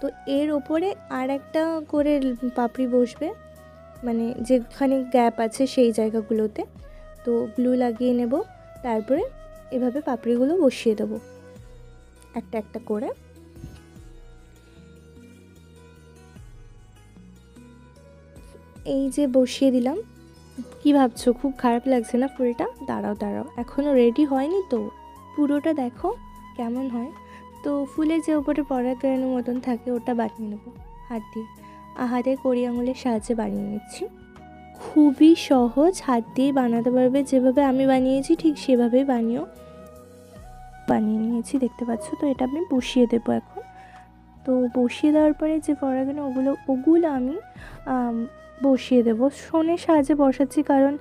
তো এর ওপরে আর একটা করে পাপড়ি বসবে, মানে যেখানে গ্যাপ আছে সেই জায়গাগুলোতে। তো গ্লু লাগিয়ে নেব, তারপরে এভাবে পাপড়িগুলো বসিয়ে দেবো একটা একটা করে। এই যে বসিয়ে দিলাম। কি ভাবছো, খুব খারাপ লাগছে না ফুলটা? দাঁড়াও দাঁড়াও, এখনও রেডি হয়নি তো, পুরোটা দেখো কেমন হয়। তো ফুলের যে উপরে পরাগায়নের মতন থাকে ওটা বানিয়ে নেবো হাত দিয়ে, হাতের কড়ি আঙুলের সাহায্যে বানিয়ে নিচ্ছি। খুবই সহজ, হাত দিয়ে বানাতে পারবে, যেভাবে আমি বানিয়েছি ঠিক সেভাবেই বানিয়ে নিয়েছি, দেখতে পাচ্ছ। তো এটা আমি বসিয়ে দেবো এখন। তো বসিয়ে দেওয়ার পরে যে পরাগায়ন ওগুলো আমি বসিয়ে দেবো। শোনের সাহায্যে বসাচ্ছি, কারণ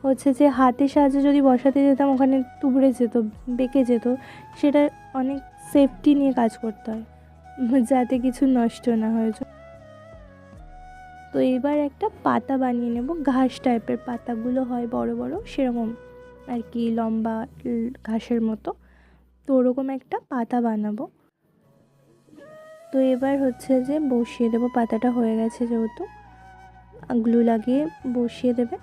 হচ্ছে যে হাতের সাহায্যে যদি বসাতে যেতাম ওখানে তুবড়ে যেত, বেঁকে যেত। সেটা অনেক সেফটি নিয়ে কাজ করতে হয়, যাতে কিছু নষ্ট না হয়ে যায়। তো এবার একটা পাতা বানিয়ে নেব, ঘাস টাইপের পাতাগুলো হয় বড় বড়, সেরকম আর কি, লম্বা ঘাসের মতো। তো ওরকম একটা পাতা বানাবো। তো এবার হচ্ছে যে বসিয়ে দেবো, পাতাটা হয়ে গেছে যেহেতু, গ্লু লাগিয়ে বসিয়ে দেবে।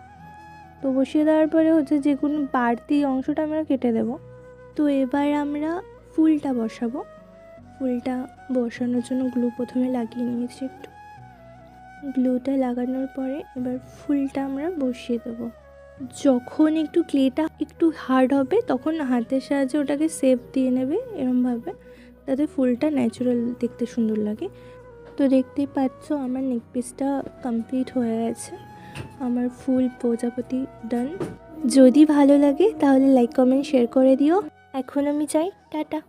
তো বসিয়ে দেওয়ার পরে হচ্ছে যে কোনো বাড়তি অংশটা আমরা কেটে দেব। তো এবার আমরা ফুলটা বসাবো। ফুলটা বসানোর জন্য গ্লু প্রথমে লাগিয়ে নিয়েছি একটু। গ্লুটা লাগানোর পরে এবার ফুলটা আমরা বসিয়ে দেবো। যখন একটু ক্লেটা একটু হার্ড হবে তখন হাতের সাহায্যে ওটাকে শেপ দিয়ে নেবে এরমভাবে, যাতে ফুলটা ন্যাচারাল দেখতে সুন্দর লাগে। তো দেখতেই পাচ্ছ আমার নেক পিসটা কমপ্লিট হয়ে গেছে, আমার ফুল প্রজাপতি ডান। যদি ভালো লাগে তাহলে লাইক কমেন্ট শেয়ার করে দিও। এখন আমি চাই টাটা।